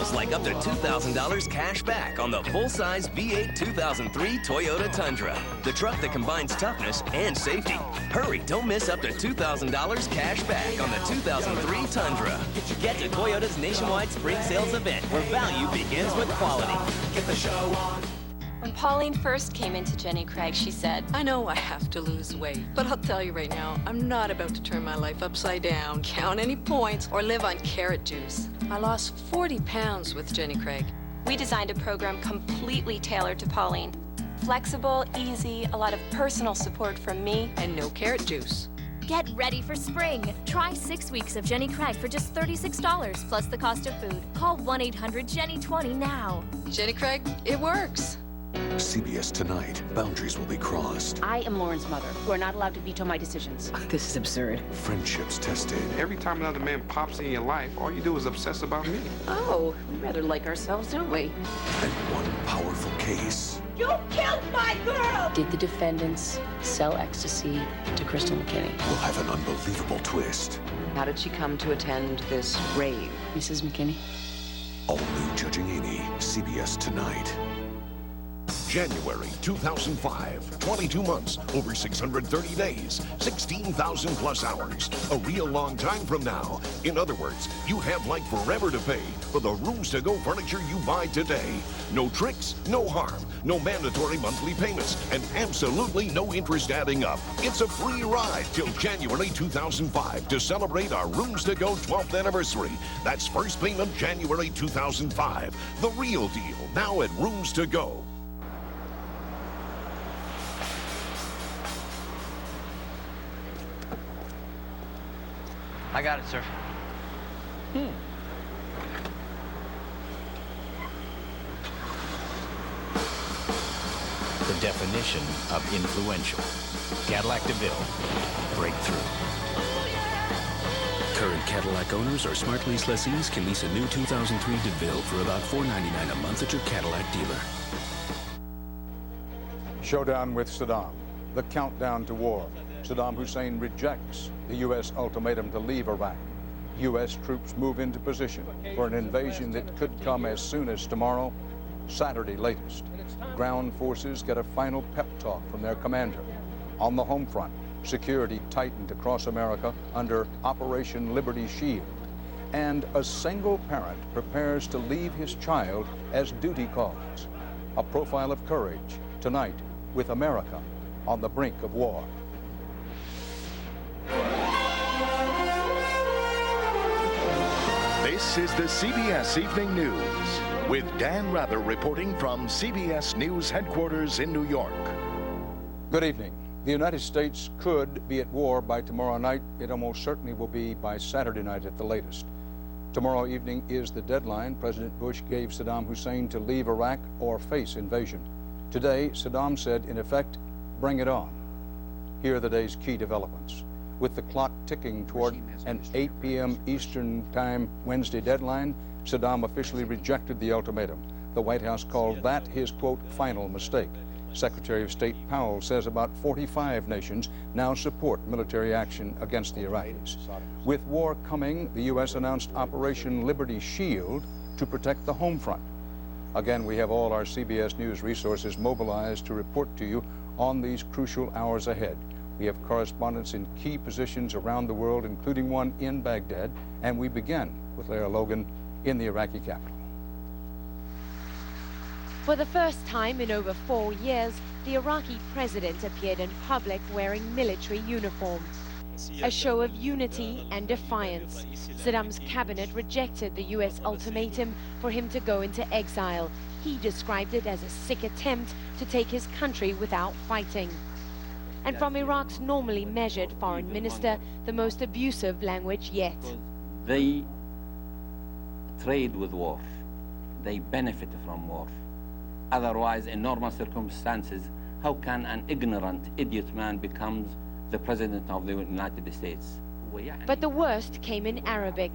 deals like up to $2,000 cash back on the full-size V8 2003 Toyota Tundra, the truck that combines toughness and safety. Hurry, don't miss up to $2,000 cash back on the 2003 Tundra. Get to Toyota's nationwide spring sales event where value begins with quality. Get the show on. When Pauline first came into Jenny Craig, she said, I know I have to lose weight, but I'll tell you right now, I'm not about to turn my life upside down, count any points, or live on carrot juice. I lost 40 pounds with Jenny Craig. We designed a program completely tailored to Pauline. Flexible, easy, a lot of personal support from me. And no carrot juice. Get ready for spring. Try 6 weeks of Jenny Craig for just $36 plus the cost of food. Call 1-800-JENNY20 now. Jenny Craig, it works. CBS Tonight. Boundaries will be crossed. I am Lauren's mother. You are not allowed to veto my decisions. This is absurd. Friendships tested. Every time another man pops in your life, all you do is obsess about me. Oh, we rather like ourselves, don't we? And one powerful case. You killed my girl! Did the defendants sell ecstasy to Crystal McKinney? Will have an unbelievable twist. How did she come to attend this rave? Mrs. McKinney? All new Judging Amy. CBS Tonight. January 2005, 22 months, over 630 days, 16,000 plus hours. A real long time from now. In other words, you have like forever to pay for the Rooms to Go furniture you buy today. No tricks, no harm, no mandatory monthly payments, and absolutely no interest adding up. It's a free ride till January 2005 to celebrate our Rooms to Go 12th anniversary. That's first payment January 2005. The real deal, now at Rooms to Go. I got it, sir. The definition of influential. Cadillac DeVille. Breakthrough. Current Cadillac owners or smart lease lessees can lease a new 2003 DeVille for about $499 a month at your Cadillac dealer. Showdown with Saddam. The countdown to war. Saddam Hussein rejects the U.S. ultimatum to leave Iraq. U.S. troops move into position for an invasion that could come as soon as tomorrow, Saturday latest. Ground forces get a final pep talk from their commander. On the home front, security tightened across America under Operation Liberty Shield. And a single parent prepares to leave his child as duty calls. A profile of courage tonight with America on the brink of war. This is the CBS Evening News with Dan Rather reporting from CBS News headquarters in New York. Good evening. The United States could be at war by tomorrow night. It almost certainly will be by Saturday night at the latest. Tomorrow evening is the deadline President Bush gave Saddam Hussein to leave Iraq or face invasion. Today, Saddam said, in effect, bring it on. Here are the day's key developments. With the clock ticking toward an 8 p.m. Eastern Time Wednesday deadline, Saddam officially rejected the ultimatum. The White House called that his, quote, final mistake. Secretary of State Powell says about 45 nations now support military action against the Iraqis. With war coming, the U.S. announced Operation Liberty Shield to protect the home front. Again, we have all our CBS News resources mobilized to report to you on these crucial hours ahead. We have correspondents in key positions around the world, including one in Baghdad, and we begin with Lara Logan in the Iraqi capital. For the first time in over 4 years, the Iraqi president appeared in public wearing military uniform. A show of unity and defiance. Saddam's cabinet rejected the U.S. ultimatum for him to go into exile. He described it as a sick attempt to take his country without fighting. And from Iraq's normally measured foreign minister, the most abusive language yet. They trade with war. They benefit from war. Otherwise, in normal circumstances, how can an ignorant idiot man become the president of the United States? But the worst came in Arabic.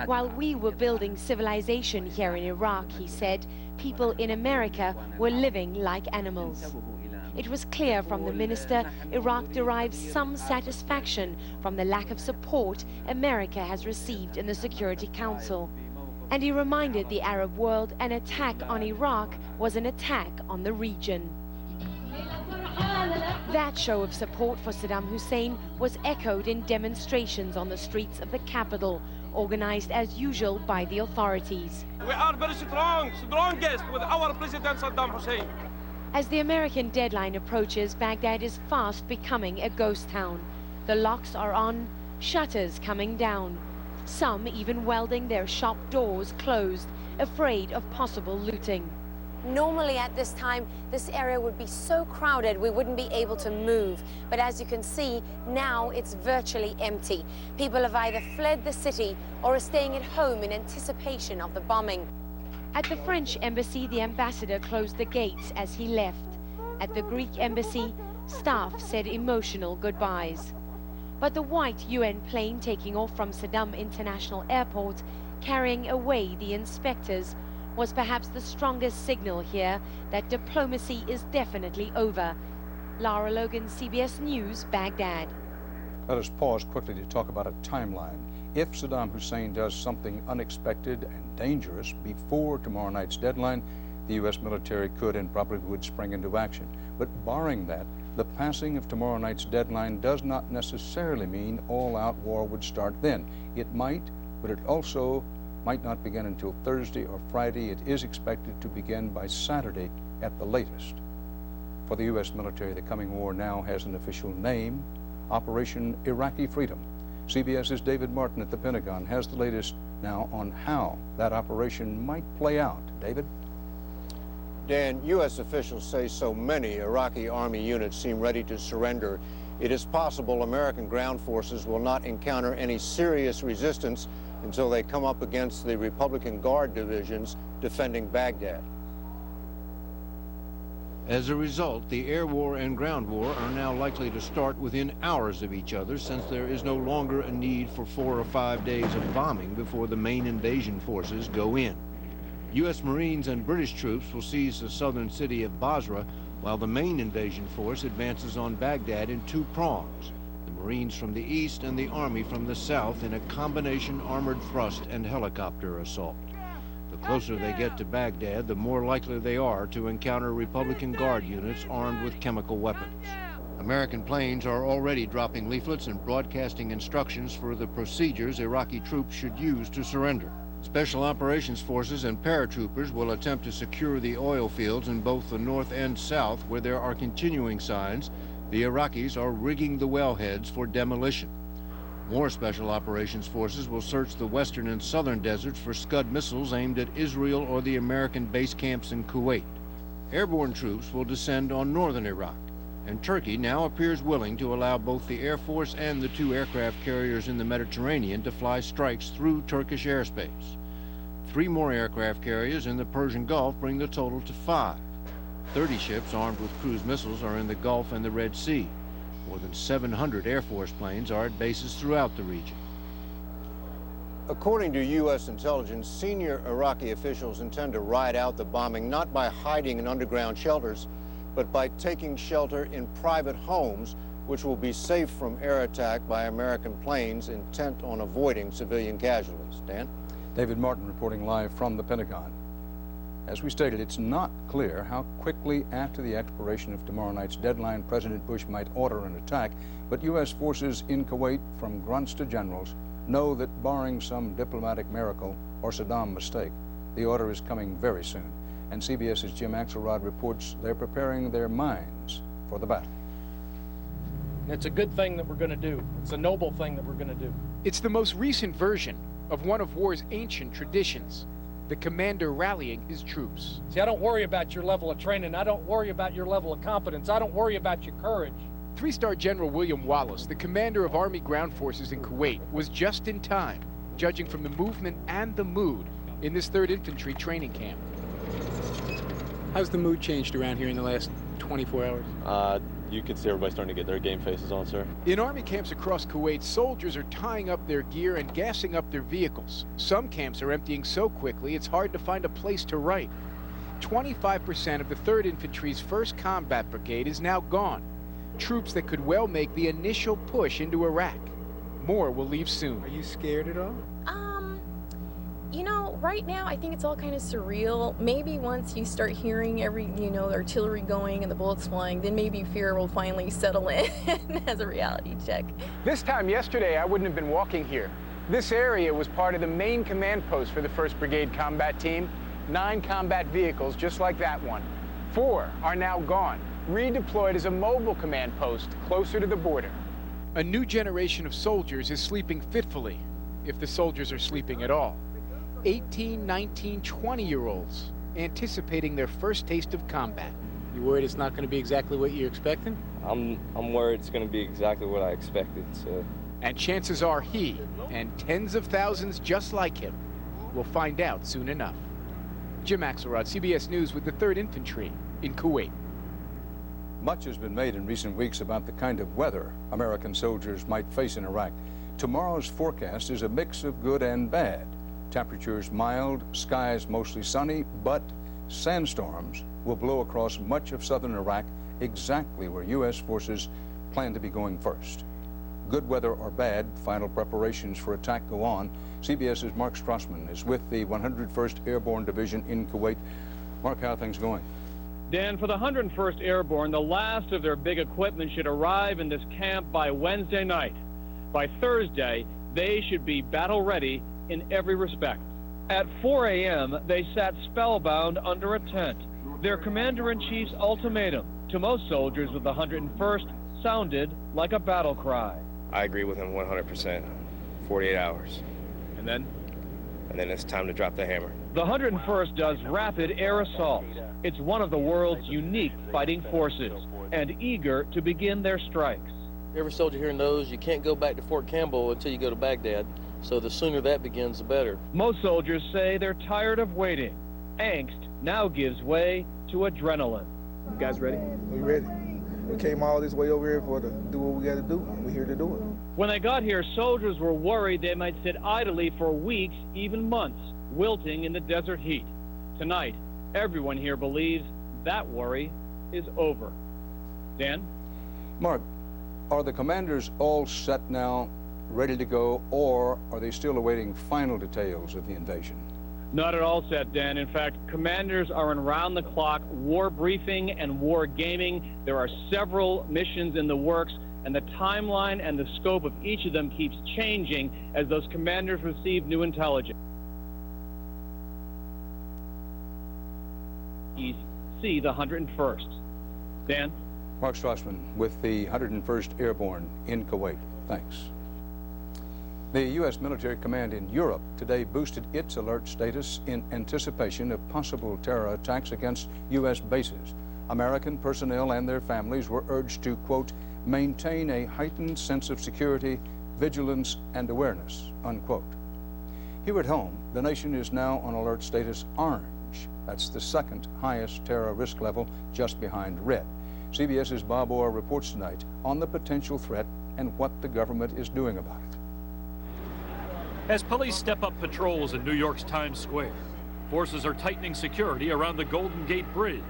While we were building civilization here in Iraq, he said, people in America were living like animals. It was clear from the minister, Iraq derives some satisfaction from the lack of support America has received in the Security Council. And he reminded the Arab world an attack on Iraq was an attack on the region. That show of support for Saddam Hussein was echoed in demonstrations on the streets of the capital, organized as usual by the authorities. We are very strongest with our President Saddam Hussein. As the American deadline approaches, Baghdad is fast becoming a ghost town. The locks are on, shutters coming down. Some even welding their shop doors closed, afraid of possible looting. Normally at this time, this area would be so crowded we wouldn't be able to move. But as you can see, now it's virtually empty. People have either fled the city or are staying at home in anticipation of the bombing. At the French embassy, the ambassador closed the gates as he left. At the Greek embassy, staff said emotional goodbyes. But the white UN plane taking off from Saddam International Airport, carrying away the inspectors, was perhaps the strongest signal here that diplomacy is definitely over. Lara Logan, CBS News, Baghdad. Let us pause quickly to talk about a timeline. If Saddam Hussein does something unexpected and dangerous before tomorrow night's deadline, the U.S. military could and probably would spring into action. But barring that, the passing of tomorrow night's deadline does not necessarily mean all-out war would start then. It might, but it also might not begin until Thursday or Friday. It is expected to begin by Saturday at the latest. For the U.S. military, the coming war now has an official name, Operation Iraqi Freedom. CBS's David Martin at the Pentagon has the latest now on how that operation might play out. David? Dan, U.S. officials say so many Iraqi army units seem ready to surrender. It is possible American ground forces will not encounter any serious resistance until they come up against the Republican Guard divisions defending Baghdad. As a result, the air war and ground war are now likely to start within hours of each other, since there is no longer a need for 4 or 5 days of bombing before the main invasion forces go in. U.S. Marines and British troops will seize the southern city of Basra, while the main invasion force advances on Baghdad in 2 prongs. The Marines from the east and the Army from the south in a combination armored thrust and helicopter assault. The closer they get to Baghdad, the more likely they are to encounter Republican Guard units armed with chemical weapons. American planes are already dropping leaflets and broadcasting instructions for the procedures Iraqi troops should use to surrender. Special operations forces and paratroopers will attempt to secure the oil fields in both the north and south, where there are continuing signs the Iraqis are rigging the wellheads for demolition. More special operations forces will search the western and southern deserts for Scud missiles aimed at Israel or the American base camps in Kuwait. Airborne troops will descend on northern Iraq, and Turkey now appears willing to allow both the Air Force and the 2 aircraft carriers in the Mediterranean to fly strikes through Turkish airspace. 3 more aircraft carriers in the Persian Gulf bring the total to 5. 30 ships armed with cruise missiles are in the Gulf and the Red Sea. More than 700 Air Force planes are at bases throughout the region. According to U.S. intelligence, senior Iraqi officials intend to ride out the bombing not by hiding in underground shelters, but by taking shelter in private homes, which will be safe from air attack by American planes intent on avoiding civilian casualties. Dan? David Martin reporting live from the Pentagon. As we stated, it's not clear how quickly after the expiration of tomorrow night's deadline President Bush might order an attack, but U.S. forces in Kuwait, from grunts to generals, know that barring some diplomatic miracle or Saddam mistake, the order is coming very soon. And CBS's Jim Axelrod reports they're preparing their minds for the battle. It's a good thing that we're going to do. It's a noble thing that we're going to do. It's the most recent version of one of war's ancient traditions, the commander rallying his troops. See, I don't worry about your level of training. I don't worry about your level of competence. I don't worry about your courage. 3-star General William Wallace, the commander of Army ground forces in Kuwait, was just in time, judging from the movement and the mood in this 3rd Infantry training camp. How's the mood changed around here in the last 24 hours? You can see everybody starting to get their game faces on, sir. In Army camps across Kuwait, soldiers are tying up their gear and gassing up their vehicles. Some camps are emptying so quickly it's hard to find a place to write. 25% of the 3rd Infantry's 1st Combat Brigade is now gone. Troops that could well make the initial push into Iraq. More will leave soon. Are you scared at all? You know, right now, I think it's all kind of surreal. Maybe once you start hearing the artillery going and the bullets flying, then maybe fear will finally settle in as a reality check. This time yesterday, I wouldn't have been walking here. This area was part of the main command post for the 1st Brigade Combat Team. 9 combat vehicles just like that one. 4 are now gone, redeployed as a mobile command post closer to the border. A new generation of soldiers is sleeping fitfully, if the soldiers are sleeping at all. 18, 19, 20-year-olds anticipating their first taste of combat. You worried it's not going to be exactly what you're expecting? I'm worried it's going to be exactly what I expected, so. And chances are he, and tens of thousands just like him, will find out soon enough. Jim Axelrod, CBS News with the 3rd Infantry in Kuwait. Much has been made in recent weeks about the kind of weather American soldiers might face in Iraq. Tomorrow's forecast is a mix of good and bad. Temperatures mild, skies mostly sunny, but sandstorms will blow across much of southern Iraq, exactly where U.S. forces plan to be going first. Good weather or bad, final preparations for attack go on. CBS's Mark Strassman is with the 101st Airborne Division in Kuwait. Mark, how are things going? Dan, for the 101st Airborne, the last of their big equipment should arrive in this camp by Wednesday night. By Thursday, they should be battle ready in every respect. At 4 a.m., they sat spellbound under a tent. Their commander-in-chief's ultimatum to most soldiers with the 101st sounded like a battle cry. I agree with him 100%. 48 hours. And then it's time to drop the hammer. The 101st does rapid air assaults. It's one of the world's unique fighting forces, and eager to begin their strikes. Every soldier here knows you can't go back to Fort Campbell until you go to Baghdad, so the sooner that begins, the better. Most soldiers say they're tired of waiting. Angst now gives way to adrenaline. You guys ready? We ready. We came all this way over here to do what we got to do. We're here to do it. When they got here, soldiers were worried they might sit idly for weeks, even months, wilting in the desert heat. Tonight, everyone here believes that worry is over. Dan? Mark, are the commanders all set now, ready to go, or are they still awaiting final details of the invasion? Not at all set, Dan. In fact, commanders are in round-the-clock war briefing and war gaming. There are several missions in the works, and the timeline and the scope of each of them keeps changing as those commanders receive new intelligence. See the 101st. Dan? Mark Strassman with the 101st Airborne in Kuwait. Thanks. The U.S. military command in Europe today boosted its alert status in anticipation of possible terror attacks against U.S. bases. American personnel and their families were urged to, quote, maintain a heightened sense of security, vigilance, and awareness, unquote. Here at home, the nation is now on alert status orange. That's the second highest terror risk level, just behind red. CBS's Bob Orr reports tonight on the potential threat and what the government is doing about it. As police step up patrols in New York's Times Square, forces are tightening security around the Golden Gate Bridge.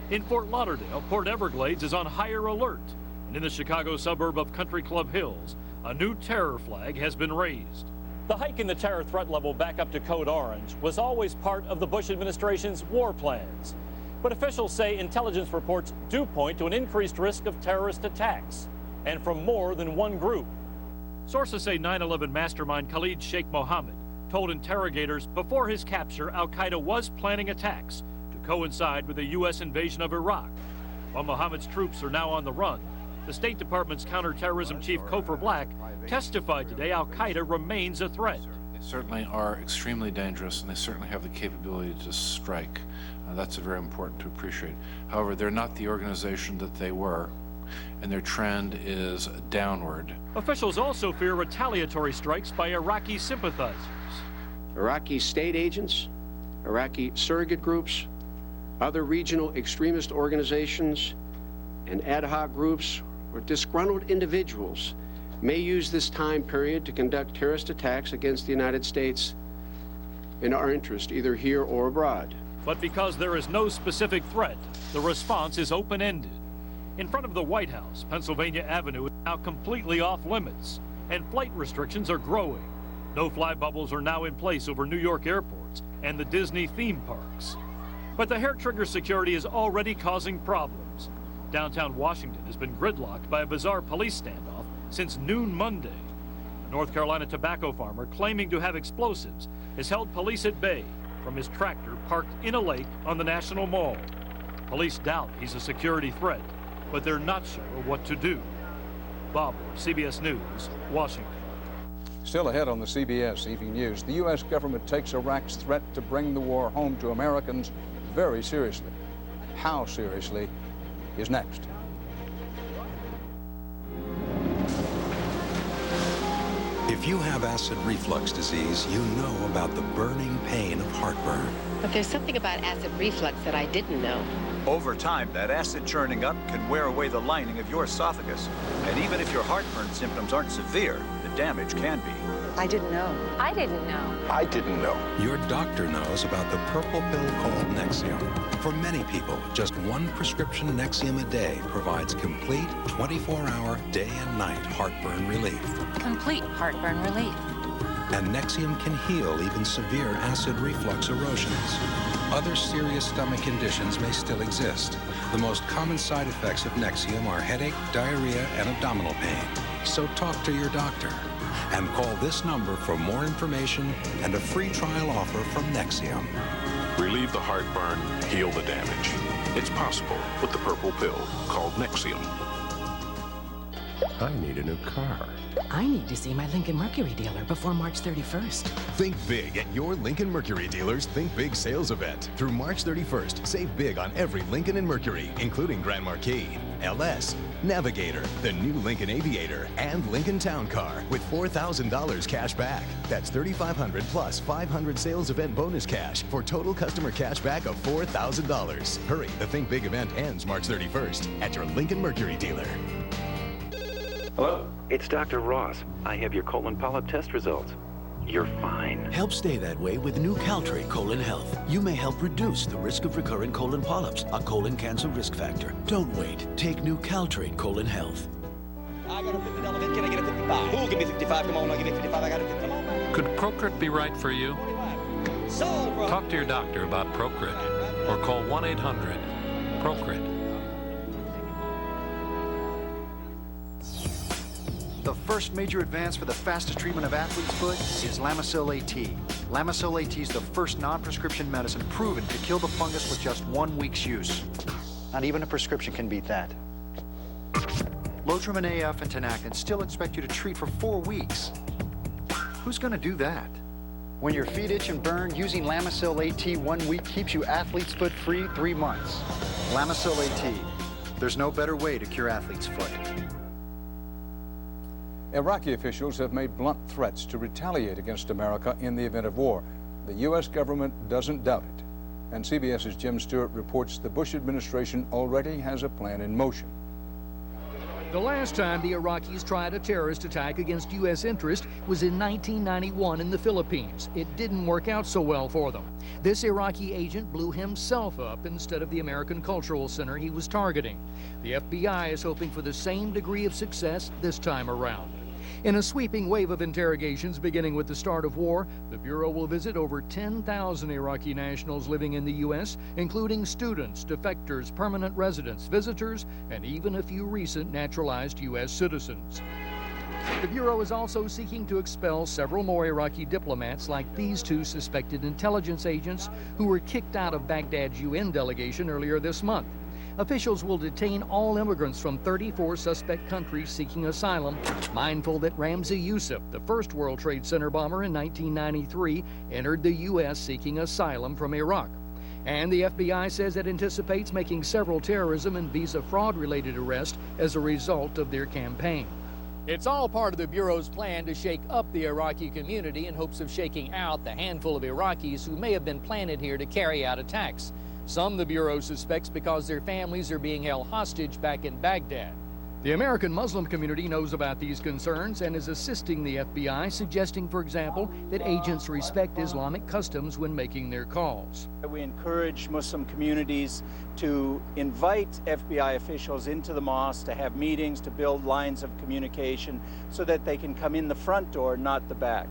In Fort Lauderdale, Port Everglades is on higher alert. And in the Chicago suburb of Country Club Hills, a new terror flag has been raised. The hike in the terror threat level back up to code orange was always part of the Bush administration's war plans. But officials say intelligence reports do point to an increased risk of terrorist attacks, and from more than one group. Sources say 9/11 mastermind Khalid Sheikh Mohammed told interrogators before his capture al-Qaeda was planning attacks to coincide with the U.S. invasion of Iraq. While Mohammed's troops are now on the run, the State Department's counterterrorism chief Cofer Black testified today al-Qaeda remains a threat. They certainly are extremely dangerous, and they certainly have the capability to strike. That's very important to appreciate. However, they're not the organization that they were, and their trend is downward. Officials also fear retaliatory strikes by Iraqi sympathizers. Iraqi state agents, Iraqi surrogate groups, other regional extremist organizations, and ad hoc groups or disgruntled individuals may use this time period to conduct terrorist attacks against the United States in our interest, either here or abroad. But because there is no specific threat, the response is open-ended. In front of the White House, Pennsylvania Avenue is now completely off limits, and flight restrictions are growing. No-fly bubbles are now in place over New York airports, and the Disney theme parks. But the hair-trigger security is already causing problems. Downtown Washington has been gridlocked by a bizarre police standoff since noon Monday. A North Carolina tobacco farmer claiming to have explosives has held police at bay from his tractor parked in a lake on the National Mall. Police doubt he's a security threat, but they're not sure what to do. Bob Moore, CBS News, Washington. Still ahead on the CBS Evening News, the U.S. government takes Iraq's threat to bring the war home to Americans very seriously. How seriously is next. If you have acid reflux disease, you know about the burning pain of heartburn. But there's something about acid reflux that I didn't know. Over time, that acid churning up can wear away the lining of your esophagus. And even if your heartburn symptoms aren't severe, the damage can be. I didn't know. I didn't know. I didn't know. Your doctor knows about the purple pill called Nexium. For many people, just one prescription Nexium a day provides complete 24-hour day and night heartburn relief. Complete heartburn relief. And Nexium can heal even severe acid reflux erosions. Other serious stomach conditions may still exist. The most common side effects of Nexium are headache, diarrhea, and abdominal pain. So talk to your doctor. And call this number for more information and a free trial offer from Nexium. Relieve the heartburn, heal the damage. It's possible with the purple pill called Nexium. I need a new car. I need to see my Lincoln Mercury dealer before March 31st. Think big at your Lincoln Mercury dealer's Think Big sales event. Through March 31st, save big on every Lincoln and Mercury, including Grand Marquis, LS, Navigator, the new Lincoln Aviator, and Lincoln Town Car with $4,000 cash back. That's $3,500 plus 500 sales event bonus cash for total customer cash back of $4,000. Hurry, the Think Big event ends March 31st at your Lincoln Mercury dealer. Hello? It's Dr. Ross. I have your colon polyp test results. You're fine. Help stay that way with new Caltrate Colon Health. You may help reduce the risk of recurrent colon polyps, a colon cancer risk factor. Don't wait. Take new Caltrate Colon Health. I got a $50 bid. Can I get a 55? Who'll give me 55? Come on, I'll give you 55. I got a 50. Could Procrit be right for you? Talk to your doctor about Procrit or call 1-800-PROCRIT. The first major advance for the fastest treatment of athlete's foot is Lamisil AT. Lamisil AT is the first non-prescription medicine proven to kill the fungus with just 1 week's use. Not even a prescription can beat that. Lotrimin AF and Tinactin still expect you to treat for 4 weeks. Who's gonna do that? When your feet itch and burn, using Lamisil AT 1 week keeps you athlete's foot free 3 months. Lamisil AT. There's no better way to cure athlete's foot. Iraqi officials have made blunt threats to retaliate against America in the event of war. The U.S. government doesn't doubt it. And CBS's Jim Stewart reports the Bush administration already has a plan in motion. The last time the Iraqis tried a terrorist attack against U.S. interest was in 1991 in the Philippines. It didn't work out so well for them. This Iraqi agent blew himself up instead of the American Cultural Center he was targeting. The FBI is hoping for the same degree of success this time around. In a sweeping wave of interrogations beginning with the start of war, the Bureau will visit over 10,000 Iraqi nationals living in the U.S., including students, defectors, permanent residents, visitors, and even a few recent naturalized U.S. citizens. The Bureau is also seeking to expel several more Iraqi diplomats like these two suspected intelligence agents who were kicked out of Baghdad's UN delegation earlier this month. Officials will detain all immigrants from 34 suspect countries seeking asylum, mindful that Ramzi Youssef, the first World Trade Center bomber in 1993, entered the U.S. seeking asylum from Iraq. And the FBI says it anticipates making several terrorism and visa fraud-related arrests as a result of their campaign. It's all part of the Bureau's plan to shake up the Iraqi community in hopes of shaking out the handful of Iraqis who may have been planted here to carry out attacks. Some the Bureau suspects because their families are being held hostage back in Baghdad. The American Muslim community knows about these concerns and is assisting the FBI, suggesting, for example, that agents respect Islamic customs when making their calls. We encourage Muslim communities to invite FBI officials into the mosque to have meetings, to build lines of communication so that they can come in the front door, not the back.